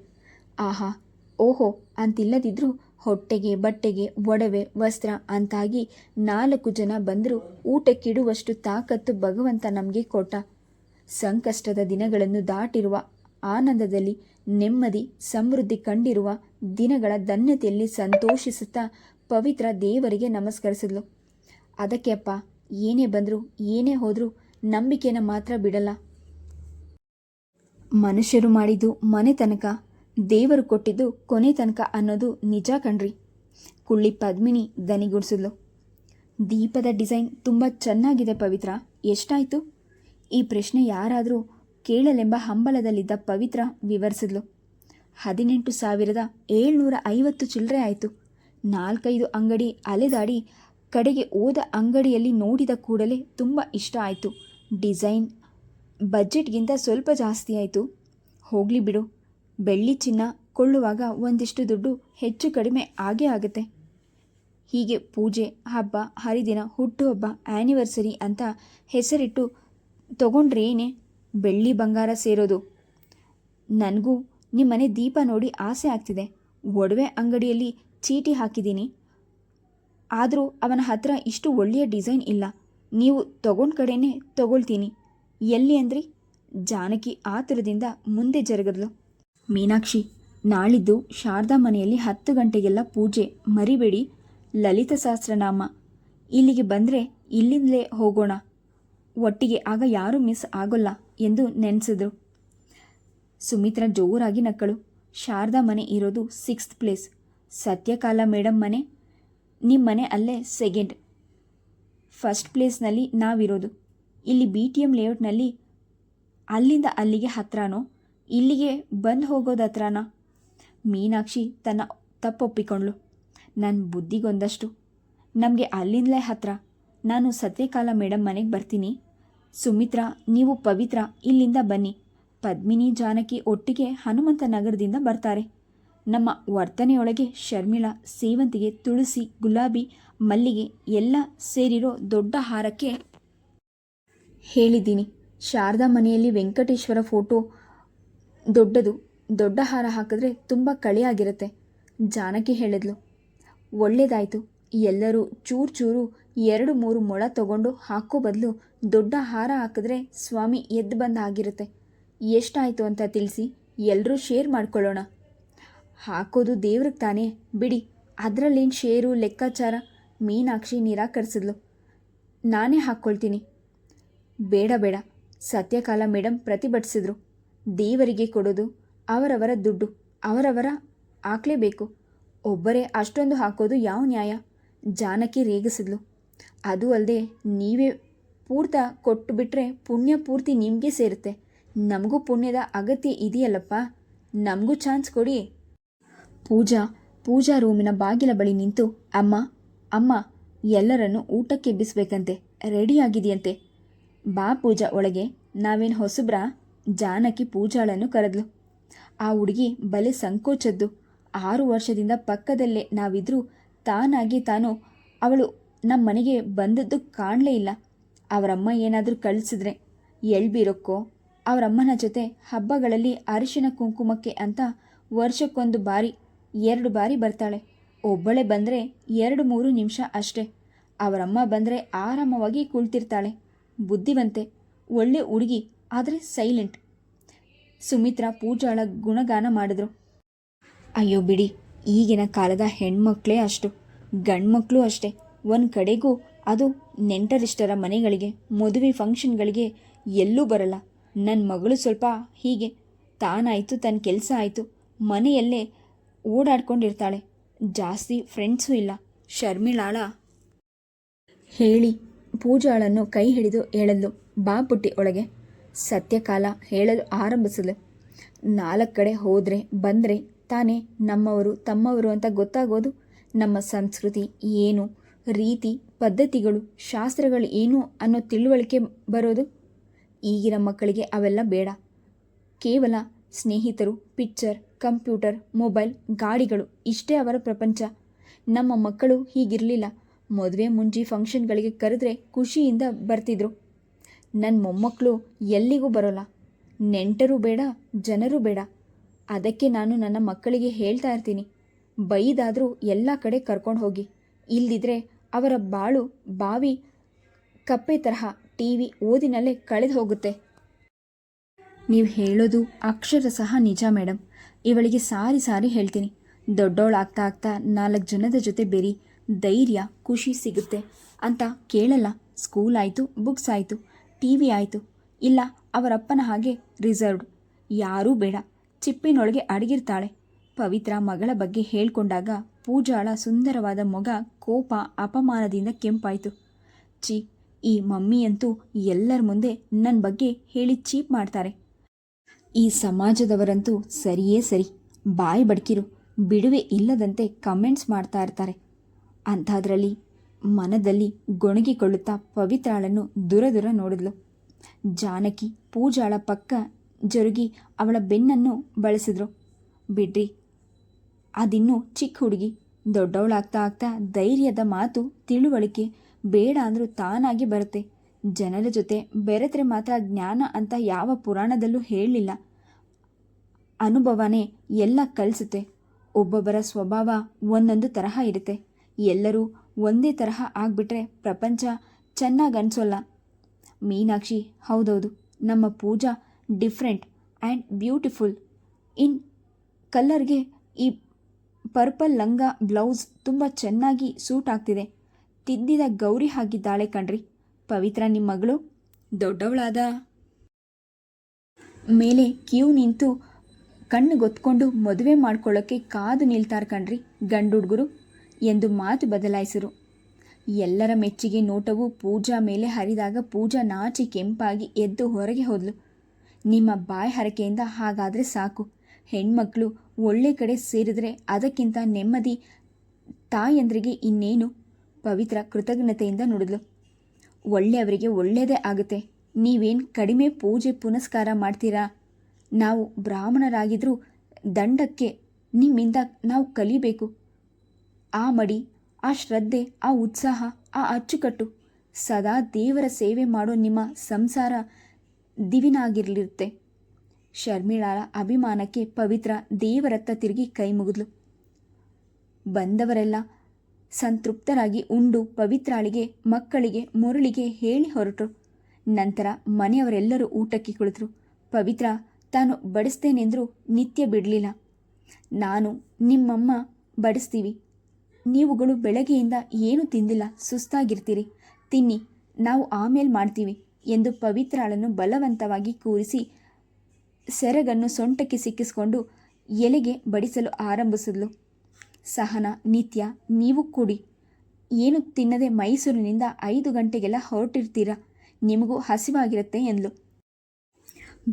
ಆಹಾ ಓಹೋ ಅಂತಿಲ್ಲದಿದ್ರೂ ಹೊಟ್ಟೆಗೆ ಬಟ್ಟೆಗೆ ಒಡವೆ ವಸ್ತ್ರ ಅಂತಾಗಿ 4 ಜನ ಬಂದರೂ ಊಟಕ್ಕಿಡುವಷ್ಟು ತಾಕತ್ತು ಭಗವಂತ ನಮಗೆ ಕೊಟ್ಟ. ಸಂಕಷ್ಟದ ದಿನಗಳನ್ನು ದಾಟಿರುವ ಆನಂದದಲ್ಲಿ ನೆಮ್ಮದಿ ಸಮೃದ್ಧಿ ಕಂಡಿರುವ ದಿನಗಳ ಧನ್ಯತೆಯಲ್ಲಿ ಸಂತೋಷಿಸುತ್ತಾ ಪವಿತ್ರ ದೇವರಿಗೆ ನಮಸ್ಕರಿಸಿದ್ಲು. ಅದಕ್ಕೆ ಅಪ್ಪ ಏನೇ ಬಂದರೂ ಏನೇ ಹೋದರೂ ನಂಬಿಕೆನ ಮಾತ್ರ ಬಿಡಲ್ಲ. ಮನುಷ್ಯರು ಮಾಡಿದ್ದು ಮನೆ ತನಕ, ದೇವರು ಕೊಟ್ಟಿದ್ದು ಕೊನೆ ತನಕ ಅನ್ನೋದು ನಿಜ ಕಣ್ರಿ. ಕುಳ್ಳಿ ಪದ್ಮಿನಿ ದನಿಗುಡಿಸಿದ್ಲು. ದೀಪದ ಡಿಸೈನ್ ತುಂಬ ಚೆನ್ನಾಗಿದೆ ಪವಿತ್ರ, ಎಷ್ಟಾಯಿತು? ಈ ಪ್ರಶ್ನೆ ಯಾರಾದರೂ ಕೇಳಲೆಂಬ ಹಂಬಲದಲ್ಲಿದ್ದ ಪವಿತ್ರ ವಿವರಿಸಿದ್ಲು. 18,750 ಚಿಲ್ಲರೆ ಆಯಿತು. 4-5 ಅಂಗಡಿ ಅಲೆದಾಡಿ ಕಡೆಗೆ ಹೋದ ಅಂಗಡಿಯಲ್ಲಿ ನೋಡಿದ ಕೂಡಲೇ ತುಂಬ ಇಷ್ಟ ಆಯಿತು. ಡಿಸೈನ್ ಬಜೆಟ್ಗಿಂತ ಸ್ವಲ್ಪ ಜಾಸ್ತಿ ಆಯಿತು. ಹೋಗಲಿ ಬಿಡು, ಬೆಳ್ಳಿ ಚಿನ್ನ ಕೊಳ್ಳುವಾಗ ಒಂದಿಷ್ಟು ದುಡ್ಡು ಹೆಚ್ಚು ಕಡಿಮೆ ಆಗೇ ಆಗುತ್ತೆ. ಹೀಗೆ ಪೂಜೆ ಹಬ್ಬ ಹರಿದಿನ ಹುಟ್ಟುಹಬ್ಬ ಆ್ಯನಿವರ್ಸರಿ ಅಂತ ಹೆಸರಿಟ್ಟು ತಗೊಂಡ್ರೇನೆ ಬೆಳ್ಳಿ ಬಂಗಾರ ಸೇರೋದು. ನನಗೂ ನಿಮ್ಮನೆ ದೀಪ ನೋಡಿ ಆಸೆ ಆಗ್ತಿದೆ. ಒಡವೆ ಅಂಗಡಿಯಲ್ಲಿ ಚೀಟಿ ಹಾಕಿದ್ದೀನಿ, ಆದರೂ ಅವನ ಹತ್ರ ಇಷ್ಟು ಒಳ್ಳೆಯ ಡಿಸೈನ್ ಇಲ್ಲ. ನೀವು ತಗೊಂಡ ಕಡೆನೇ ತಗೊಳ್ತೀನಿ. ಎಲ್ಲಿ ಅಂದ್ರಿ? ಜಾನಕಿ ಆತುರದಿಂದ ಮುಂದೆ ಜರುಗಿದ್ಲು. ಮೀನಾಕ್ಷಿ, ನಾಳಿದ್ದು ಶಾರದಾ ಮನೆಯಲ್ಲಿ 10 ಗಂಟೆಗೆಲ್ಲ ಪೂಜೆ ಮರಿಬೇಡಿ. ಲಲಿತ ಸಹಸ್ರನಾಮ. ಇಲ್ಲಿಗೆ ಬಂದರೆ ಇಲ್ಲಿಂದಲೇ ಹೋಗೋಣ ಒಟ್ಟಿಗೆ, ಆಗ ಯಾರೂ ಮಿಸ್ ಆಗೋಲ್ಲ ಎಂದು ನೆನೆಸಿದ್ರು. ಸುಮಿತ್ರ ಜೋರಾಗಿ ನಕ್ಕಳು. ಶಾರದಾ ಮನೆ ಇರೋದು 6th ಪ್ಲೇಸ್. ಸತ್ಯಕಾಲ ಮೇಡಮ್ ಮನೆ, ನಿಮ್ಮ ಮನೆ ಅಲ್ಲೇ 2nd. 1st ಪ್ಲೇಸ್ನಲ್ಲಿ ನಾವಿರೋದು. ಇಲ್ಲಿ BTM ಲೇಔಟ್ನಲ್ಲಿ ಅಲ್ಲಿಂದ ಅಲ್ಲಿಗೆ ಹತ್ರನೋ, ಇಲ್ಲಿಗೆ ಬಂದು ಹೋಗೋದು ಹತ್ರನಾ? ಮೀನಾಕ್ಷಿ ತನ್ನ ತಪ್ಪೊಪ್ಪಿಕೊಂಡ್ಳು. ನನ್ನ ಬುದ್ಧಿಗೊಂದಷ್ಟು. ನಮಗೆ ಅಲ್ಲಿಂದಲೇ ಹತ್ರ. ನಾನು ಸತ್ಯಕಾಲ ಮೇಡಮ್ ಮನೆಗೆ ಬರ್ತೀನಿ. ಸುಮಿತ್ರಾ, ನೀವು ಪವಿತ್ರ ಇಲ್ಲಿಂದ ಬನ್ನಿ. ಪದ್ಮಿನಿ ಜಾನಕಿ ಒಟ್ಟಿಗೆ ಹನುಮಂತ ನಗರದಿಂದ ಬರ್ತಾರೆ. ನಮ್ಮ ವರ್ತನೆಯೊಳಗೆ ಶರ್ಮಿಳಾ, ಸೇವಂತಿಗೆ, ತುಳಸಿ, ಗುಲಾಬಿ, ಮಲ್ಲಿಗೆ ಎಲ್ಲ ಸೇರಿರೋ ದೊಡ್ಡ ಹಾರಕ್ಕೆ ಹೇಳಿದ್ದೀನಿ. ಶಾರದಾ ಮನೆಯಲ್ಲಿ ವೆಂಕಟೇಶ್ವರ ಫೋಟೋ ದೊಡ್ಡದು, ದೊಡ್ಡ ಹಾರ ಹಾಕಿದ್ರೆ ತುಂಬ ಕಳೆಯಾಗಿರುತ್ತೆ. ಜಾನಕಿ ಹೇಳಿದ್ಲು. ಒಳ್ಳೇದಾಯಿತು. ಎಲ್ಲರೂ ಚೂರು ಚೂರು 2-3 ಮೊಳ ತಗೊಂಡು ಹಾಕೋ ಬದಲು ದೊಡ್ಡ ಹಾರ ಹಾಕಿದ್ರೆ ಸ್ವಾಮಿ ಎದ್ದು ಬಂದ ಆಗಿರುತ್ತೆ. ಎಷ್ಟಾಯಿತು ಅಂತ ತಿಳಿಸಿ, ಎಲ್ಲರೂ ಶೇರ್ ಮಾಡ್ಕೊಳ್ಳೋಣ. ಹಾಕೋದು ದೇವ್ರಿಗೆ ತಾನೇ, ಬಿಡಿ, ಅದರಲ್ಲೇನು ಶೇರು ಲೆಕ್ಕಾಚಾರ? ಮೀನಾಕ್ಷಿ ನಿರಾಕರಿಸಿದ್ಲು. ನಾನೇ ಹಾಕ್ಕೊಳ್ತೀನಿ. ಬೇಡ ಬೇಡ, ಸತ್ಯಕಾಲ ಮೇಡಮ್ ಪ್ರತಿಭಟಿಸಿದ್ರು. ದೇವರಿಗೆ ಕೊಡೋದು ಅವರವರ ದುಡ್ಡು, ಅವರವರ ಹಾಕಲೇಬೇಕು. ಒಬ್ಬರೇ ಅಷ್ಟೊಂದು ಹಾಕೋದು ಯಾವ ನ್ಯಾಯ? ಜಾನಕಿ ರೇಗಿಸಿದ್ಲು. ಅದು ಅಲ್ಲದೆ ನೀವೇ ಪೂರ್ತ ಕೊಟ್ಟು ಬಿಟ್ಟರೆ ಪುಣ್ಯ ಪೂರ್ತಿ ನಿಮಗೆ ಸೇರುತ್ತೆ. ನಮಗೂ ಪುಣ್ಯದ ಅಗತ್ಯ ಇದೆಯಲ್ಲಪ್ಪ, ನಮಗೂ ಚಾನ್ಸ್ ಕೊಡಿ. ಪೂಜಾ ರೂಮಿನ ಬಾಗಿಲ ಬಳಿ ನಿಂತು, ಅಮ್ಮ ಅಮ್ಮ ಎಲ್ಲರನ್ನು ಊಟಕ್ಕೆ ಎಬ್ಬಿಸ್ಬೇಕಂತೆ, ರೆಡಿಯಾಗಿದೆಯಂತೆ. ಬಾ ಪೂಜಾ ಒಳಗೆ, ನಾವೇನು ಹೊಸಬ್ರಾ? ಜಾನಕಿ ಪೂಜಾಳನ್ನು ಕರೆದ್ಲು. ಆ ಹುಡುಗಿ ಬಲೆ ಸಂಕೋಚದ್ದು. 6 ವರ್ಷದಿಂದ ಪಕ್ಕದಲ್ಲೇ ನಾವಿದ್ರೂ ತಾನಾಗಿ ತಾನು ಅವಳು ನಮ್ಮ ಮನೆಗೆ ಬಂದದ್ದು ಕಾಣಲೇ ಇಲ್ಲ. ಅವರಮ್ಮ ಏನಾದರೂ ಕಳಿಸಿದ್ರೆ ಎಳ್ಬೀರಕ್ಕೋ, ಅವರಮ್ಮನ ಜೊತೆ ಹಬ್ಬಗಳಲ್ಲಿ ಅರಿಶಿನ ಕುಂಕುಮಕ್ಕೆ ಅಂತ ವರ್ಷಕ್ಕೊಂದು ಬಾರಿ 2 ಬಾರಿ ಬರ್ತಾಳೆ. ಒಬ್ಬಳೇ ಬಂದರೆ 2-3 ನಿಮಿಷ ಅಷ್ಟೇ. ಅವರಮ್ಮ ಬಂದರೆ ಆರಾಮವಾಗಿ ಕುಳಿತಿರ್ತಾಳೆ. ಬುದ್ಧಿವಂತೆ, ಒಳ್ಳೆ ಹುಡುಗಿ, ಆದರೆ ಸೈಲೆಂಟ್. ಸುಮಿತ್ರಾ ಪೂಜಾಳ ಗುಣಗಾನ ಮಾಡಿದ್ರು. ಅಯ್ಯೋ ಬಿಡಿ, ಈಗಿನ ಕಾಲದ ಹೆಣ್ಮಕ್ಳೇ ಅಷ್ಟು, ಗಂಡ್ಮಕ್ಳು ಅಷ್ಟೇ. ಒಂದು ಕಡೆಗೂ ಅದು ನೆಂಟರಿಷ್ಟರ ಮನೆಗಳಿಗೆ, ಮದುವೆ ಫಂಕ್ಷನ್ಗಳಿಗೆ ಎಲ್ಲೂ ಬರಲ್ಲ. ನನ್ನ ಮಗಳು ಸ್ವಲ್ಪ ಹೀಗೆ, ತಾನಾಯಿತು ತನ್ನ ಕೆಲಸ ಆಯಿತು ಮನೆಯಲ್ಲೇ ಓಡಾಡ್ಕೊಂಡಿರ್ತಾಳೆ. ಜಾಸ್ತಿ ಫ್ರೆಂಡ್ಸೂ ಇಲ್ಲ. ಶರ್ಮಿಳಾಳ ಹೇಳಿ ಪೂಜಾಳನ್ನು ಕೈ ಹಿಡಿದು ಹೇಳಲು. ಬಾ ಪುಟ್ಟಿ ಒಳಗೆ. ಸತ್ಯಕಾಲ ಹೇಳಲು ಆರಂಭಿಸಲು. 4 ಕಡೆ ಹೋದರೆ ಬಂದರೆ ತಾನೇ ನಮ್ಮವರು ತಮ್ಮವರು ಅಂತ ಗೊತ್ತಾಗೋದು. ನಮ್ಮ ಸಂಸ್ಕೃತಿ ಏನು, ರೀತಿ ಪದ್ಧತಿಗಳು, ಶಾಸ್ತ್ರಗಳು ಏನು ಅನ್ನೋ ತಿಳುವಳಿಕೆ ಬರೋದು. ಈಗಿನ ಮಕ್ಕಳಿಗೆ ಅವೆಲ್ಲ ಬೇಡ. ಕೇವಲ ಸ್ನೇಹಿತರು, ಪಿಕ್ಚರ್, ಕಂಪ್ಯೂಟರ್, ಮೊಬೈಲ್, ಗಾಡಿಗಳು ಇಷ್ಟೇ ಅವರ ಪ್ರಪಂಚ. ನಮ್ಮ ಮಕ್ಕಳು ಹೀಗಿರಲಿಲ್ಲ. ಮದುವೆ ಮುಂಜಿ ಫಂಕ್ಷನ್ಗಳಿಗೆ ಕರೆದ್ರೆ ಖುಷಿಯಿಂದ ಬರ್ತಿದ್ರು. ನನ್ನ ಮೊಮ್ಮಕ್ಕಳು ಎಲ್ಲಿಗೂ ಬರೋಲ್ಲ. ನೆಂಟರೂ ಬೇಡ, ಜನರೂ ಬೇಡ. ಅದಕ್ಕೆ ನಾನು ನನ್ನ ಮಕ್ಕಳಿಗೆ ಹೇಳ್ತಾ ಇರ್ತೀನಿ, ಬೈದಾದರೂ ಎಲ್ಲ ಕಡೆ ಕರ್ಕೊಂಡು ಹೋಗಿ. ಇಲ್ದಿದ್ರೆ ಅವರ ಬಾಳು ಬಾವಿ ಕಪ್ಪೆ ತರಹ ಟಿವಿ ಓದಿನಲ್ಲೇ ಕಳೆದು ಹೋಗುತ್ತೆ. ನೀವು ಹೇಳೋದು ಅಕ್ಷರ ಸಹ ನಿಜ ಮೇಡಮ್. ಇವಳಿಗೆ ಸಾರಿ ಸಾರಿ ಹೇಳ್ತೀನಿ. ದೊಡ್ಡವಳಾಗ್ತಾ ಆಗ್ತಾ 4 ಜನದ ಜೊತೆ ಬೆರಿ, ಧೈರ್ಯ, ಖುಷಿ ಸಿಗುತ್ತೆ ಅಂತ ಕೇಳಲ್ಲ. ಸ್ಕೂಲ್ ಆಯಿತು, ಬುಕ್ಸ್ ಆಯಿತು, ಟಿ ವಿ ಆಯಿತು. ಇಲ್ಲ ಅವರಪ್ಪನ ಹಾಗೆ ರಿಸರ್ವ್ಡ್, ಯಾರೂ ಬೇಡ, ಚಿಪ್ಪಿನೊಳಗೆ ಅಡಗಿರ್ತಾಳೆ. ಪವಿತ್ರ ಮಗಳ ಬಗ್ಗೆ ಹೇಳ್ಕೊಂಡಾಗ ಪೂಜಾಳ ಸುಂದರವಾದ ಮೊಗ ಕೋಪ ಅಪಮಾನದಿಂದ ಕೆಂಪಾಯಿತು. ಈ ಮಮ್ಮಿಯಂತೂ ಎಲ್ಲರ ಮುಂದೆ ನನ್ನ ಬಗ್ಗೆ ಹೇಳಿ ಚೀಪ್ ಮಾಡ್ತಾರೆ. ಈ ಸಮಾಜದವರಂತೂ ಸರಿಯೇ ಸರಿ, ಬಾಯಿ ಬಡ್ಕಿರು, ಬಿಡುವೆ ಇಲ್ಲದಂತೆ ಕಮೆಂಟ್ಸ್ ಮಾಡ್ತಾ ಇರ್ತಾರೆ. ಅಂಥದ್ರಲ್ಲಿ ಮನದಲ್ಲಿ ಗೊಣಗಿಕೊಳ್ಳುತ್ತಾ ಪವಿತ್ರಾಳನ್ನು ದೂರ ನೋಡಿದ್ಲು. ಜಾನಕಿ ಪೂಜಾಳ ಪಕ್ಕ ಜರುಗಿ ಅವಳ ಬೆನ್ನನ್ನು ಬಳಸಿದ್ರು. ಬಿಡ್ರಿ, ಅದಿನ್ನೂ ಚಿಕ್ಕ ಹುಡುಗಿ. ದೊಡ್ಡವಳಾಗ್ತಾ ಆಗ್ತಾ ಧೈರ್ಯದ ಮಾತು, ತಿಳುವಳಿಕೆ ಬೇಡ ಅಂದರೂ ತಾನಾಗಿ ಬರುತ್ತೆ. ಜನರ ಜೊತೆ ಬೆರೆತರೆ ಮಾತ್ರ ಜ್ಞಾನ ಅಂತ ಯಾವ ಪುರಾಣದಲ್ಲೂ ಹೇಳಲಿಲ್ಲ. ಅನುಭವನೇ ಎಲ್ಲ ಕಲಿಸುತ್ತೆ. ಒಬ್ಬೊಬ್ಬರ ಸ್ವಭಾವ ಒಂದೊಂದು ತರಹ ಇರುತ್ತೆ. ಎಲ್ಲರೂ ಒಂದೇ ತರಹ ಆಗಿಬಿಟ್ರೆ ಪ್ರಪಂಚ ಚೆನ್ನಾಗಿ ಅನಿಸೋಲ್ಲ. ಮೀನಾಕ್ಷಿ, ಹೌದೌದು, ನಮ್ಮ ಪೂಜಾ ಡಿಫ್ರೆಂಟ್ ಆ್ಯಂಡ್ ಬ್ಯೂಟಿಫುಲ್. ಇನ್ ಕಲ್ಲರ್ಗೆ ಈ ಪರ್ಪಲ್ ಲಂಗ ಬ್ಲೌಸ್ ತುಂಬ ಚೆನ್ನಾಗಿ ಸೂಟ್ ಆಗ್ತಿದೆ. ತಿದ್ದಿದ ಗೌರಿ ಹಾಗಿದ್ದಾಳೆ ಕಣ್ರಿ. ಪವಿತ್ರ ನಿಮ್ಮ ಮಗಳು ದೊಡ್ಡವಳಾದ ಮೇಲೆ ಕ್ಯೂ ನಿಂತು ಕಣ್ಣುಗೊತ್ಕೊಂಡು ಮದುವೆ ಮಾಡ್ಕೊಳ್ಳೋಕ್ಕೆ ಕಾದು ನಿಲ್ತಾರೆ ಕಣ್ರಿ ಗಂಡು ಹುಡುಗರು ಎಂದು ಮಾತು ಬದಲಾಯಿಸಿರು. ಎಲ್ಲರ ಮೆಚ್ಚುಗೆ ನೋಟವು ಪೂಜಾ ಮೇಲೆ ಹರಿದಾಗ ಪೂಜಾ ನಾಚಿ ಕೆಂಪಾಗಿ ಎದ್ದು ಹೊರಗೆ ಹೋದ್ಲು. ನಿಮ್ಮ ಬಾಯಿ ಹರಕೆಯಿಂದ ಹಾಗಾದರೆ ಸಾಕು. ಹೆಣ್ಮಕ್ಳು ಒಳ್ಳೆ ಕಡೆ ಸೇರಿದ್ರೆ ಅದಕ್ಕಿಂತ ನೆಮ್ಮದಿ ತಾಯಂದ್ರಿಗೆ ಇನ್ನೇನು. ಪವಿತ್ರ ಕೃತಜ್ಞತೆಯಿಂದ ನುಡಿದ್ಲು. ಒಳ್ಳೆಯವರಿಗೆ ಒಳ್ಳೆಯದೇ ಆಗುತ್ತೆ. ನೀವೇನು ಕಡಿಮೆ ಪೂಜೆ ಪುನಸ್ಕಾರ ಮಾಡ್ತೀರಾ? ನಾವು ಬ್ರಾಹ್ಮಣರಾಗಿದ್ರೂ ದಂಡಕ್ಕೆ ನಿಮ್ಮಿಂದ ನಾವು ಕಲಿಬೇಕು. ಆ ಮಡಿ, ಆ ಶ್ರದ್ಧೆ, ಆ ಉತ್ಸಾಹ, ಆ ಅಚ್ಚುಕಟ್ಟು, ಸದಾ ದೇವರ ಸೇವೆ ಮಾಡೋ ನಿಮ್ಮ ಸಂಸಾರ ದಿವಿನಾಗಿರಲಿರುತ್ತೆ. ಶರ್ಮಿಳಾಳ ಅಭಿಮಾನಕ್ಕೆ ಪವಿತ್ರ ದೇವರತ್ತ ತಿರುಗಿ ಕೈ ಮುಗಿದ್ಲು. ಬಂದವರೆಲ್ಲ ಸಂತೃಪ್ತರಾಗಿ ಉಂಡು ಪವಿತ್ರಾಳಿಗೆ, ಮಕ್ಕಳಿಗೆ, ಮುರಳಿಗೆ ಹೇಳಿ ಹೊರಟರು. ನಂತರ ಮನೆಯವರೆಲ್ಲರೂ ಊಟಕ್ಕೆ ಕುಳಿತರು. ಪವಿತ್ರ ತಾನು ಬಡಿಸ್ತೇನೆಂದರೂ ನಿತ್ಯ ಬಿಡಲಿಲ್ಲ. ನಾನು ನಿಮ್ಮಮ್ಮ ಬಡಿಸ್ತೀವಿ, ನೀವುಗಳು ಬೆಳಗ್ಗೆಯಿಂದ ಏನೂ ತಿಂದಿಲ್ಲ, ಸುಸ್ತಾಗಿರ್ತೀರಿ, ತಿನ್ನಿ, ನಾವು ಆಮೇಲೆ ಮಾಡ್ತೀವಿ ಎಂದು ಪವಿತ್ರಾಳನ್ನು ಬಲವಂತವಾಗಿ ಕೂರಿಸಿ ಸೆರಗನ್ನು ಸೊಂಟಕ್ಕೆ ಸಿಕ್ಕಿಸಿಕೊಂಡು ಎಲೆಗೆ ಬಡಿಸಲು ಆರಂಭಿಸಿದ್ಲು. ಸಹನ, ನಿತ್ಯ, ನೀವು ಕೂಡಿ, ಏನು ತಿನ್ನದೆ ಮೈಸೂರಿನಿಂದ 5 ಗಂಟೆಗೆಲ್ಲ ಹೊರಟಿರ್ತೀರ, ನಿಮಗೂ ಹಸಿವಾಗಿರುತ್ತೆ ಎಂದ್ಲು.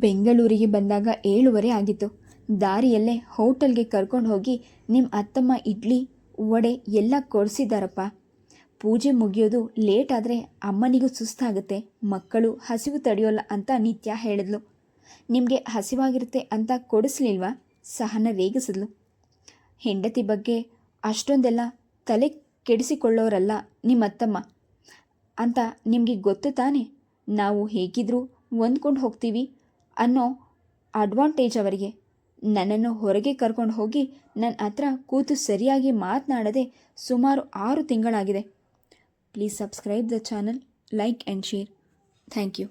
ಬೆಂಗಳೂರಿಗೆ ಬಂದಾಗ 7:15 ಆಗಿತ್ತು. ದಾರಿಯಲ್ಲೇ ಹೋಟೆಲ್ಗೆ ಕರ್ಕೊಂಡು ಹೋಗಿ ನಿಮ್ಮ ಅತ್ತಮ್ಮ ಇಡ್ಲಿ ವಡೆ ಎಲ್ಲ ಕೊಡಿಸಿದ್ದಾರಪ್ಪ. ಪೂಜೆ ಮುಗಿಯೋದು ಲೇಟ್ ಆದರೆ ಅಮ್ಮನಿಗೂ ಸುಸ್ತಾಗುತ್ತೆ, ಮಕ್ಕಳು ಹಸಿವು ತಡೆಯೋಲ್ಲ ಅಂತ ನಿತ್ಯ ಹೇಳಿದ್ಲು. ನಿಮಗೆ ಹಸಿವಾಗಿರುತ್ತೆ ಅಂತ ಕೊಡಿಸ್ಲಿಲ್ವಾ? ಸಹನ ರೇಗಿಸಿದ್ಲು. ಹೆಂಡತಿ ಬಗ್ಗೆ ಅಷ್ಟೊಂದೆಲ್ಲ ತಲೆ ಕೆಡಿಸಿಕೊಳ್ಳೋರಲ್ಲ ನಿಮ್ಮತ್ತಮ್ಮ ಅಂತ ನಿಮಗೆ ಗೊತ್ತು ತಾನೆ. ನಾವು ಹೇಗಿದ್ರೂ ಹೊಂದ್ಕೊಂಡು ಹೋಗ್ತೀವಿ ಅನ್ನೋ ಅಡ್ವಾಂಟೇಜ್ ಅವರಿಗೆ. ನನ್ನನ್ನು ಹೊರಗೆ ಕರ್ಕೊಂಡು ಹೋಗಿ ನನ್ನ ಹತ್ರ ಕೂತು ಸರಿಯಾಗಿ ಮಾತನಾಡದೆ ಸುಮಾರು 6 ತಿಂಗಳಾಗಿದೆ. Please subscribe the channel, like and share. Thank you.